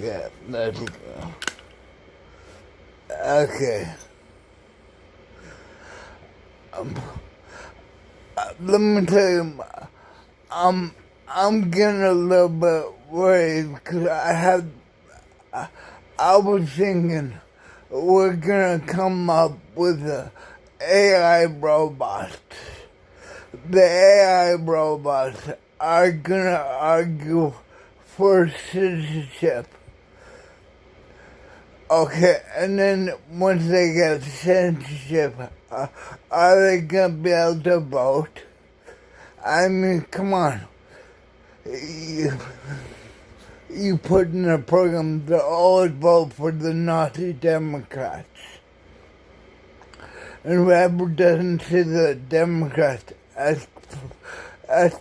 Okay, let's go. Okay. Let me tell you, I'm getting a little bit worried because I was thinking we're gonna come up with a AI robots. The AI robots are gonna argue for citizenship. Okay, and then once they get citizenship, are they gonna be able to vote? I mean, come on. You put in a program to always vote for the Nazi Democrats. And whoever doesn't see the Democrats as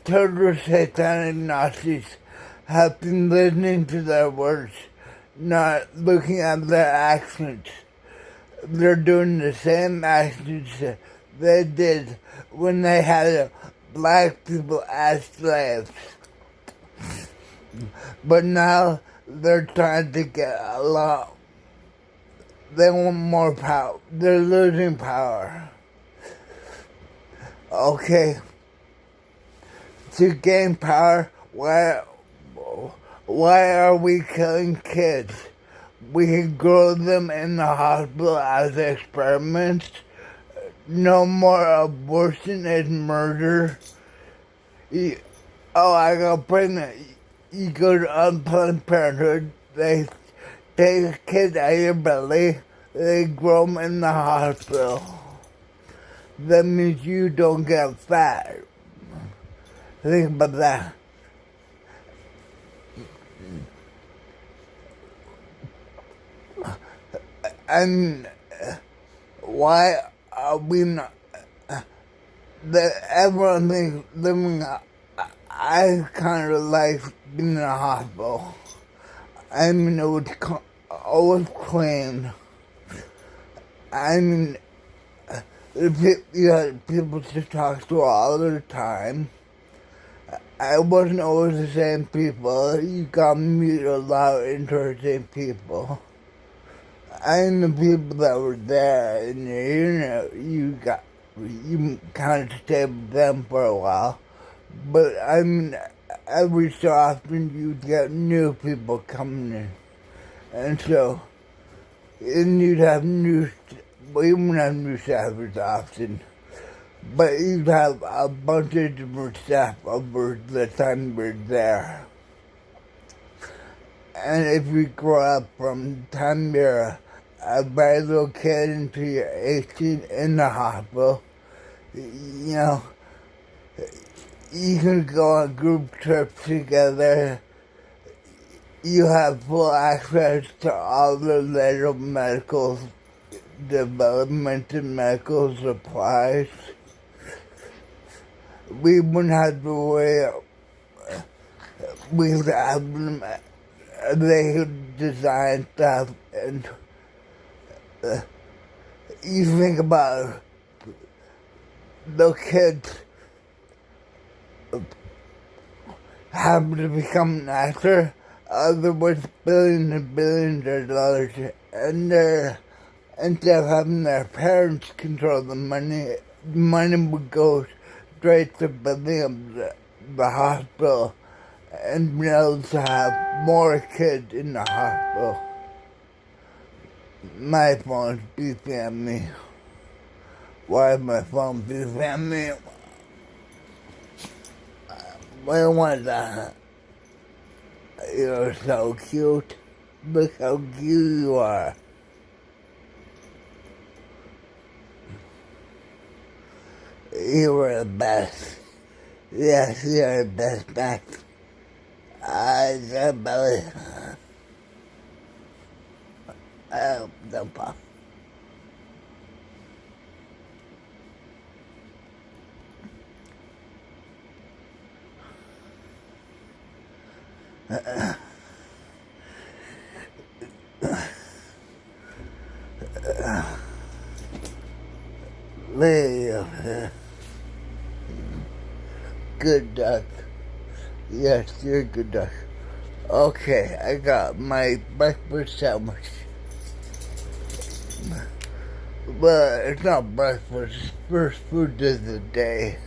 total satanic Nazis have been listening to their words, not looking at their actions. They're doing the same actions they did when they had black people as slaves. But now they're trying to get a lot. They want more power. They're losing power. Okay. To gain power, why are we killing kids? We can grow them in the hospital as experiments. No more abortion is murder. I got pregnant. You go to Unplanned Parenthood, they take a kid out of your belly, they grow them in the hospital. That means you don't get fat. Think about that. And why are we not? Everyone thinks living. I kind of like being in a hospital. I mean, it was always clean. I mean, you had people to talk to all the time. I wasn't always the same people. You got to meet a lot of interesting people. And the people that were there, and you kind of stayed with them for a while. But I mean, every so often you get new people coming in. And so, you'd have we wouldn't have new staffers often, but you'd have a bunch of different staff over the time we're there. And if you grow up from the time you're a very little kid until you're 18 in the hospital, you know, you can go on group trips together. You have full access to all the latest medical development and medical supplies. We wouldn't have to worry. We could have them. They could design stuff, and you think about the kids having to become an actor, otherwise billions and billions of dollars, and instead of having their parents control the money would go straight to building up the hospital and be able to have more kids in the hospital. My phone's beeping at me. Why is my phone beeping at me? Where was that? You're so cute. Look how cute you are. You were the best. Yes, you're the best back. I can't believe it. Oh, no problem. Live. Good duck. Yes, you're a good duck. Okay, I got my breakfast sandwich. But it's not breakfast, it's first food of the day.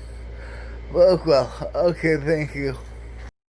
Well, okay, thank you.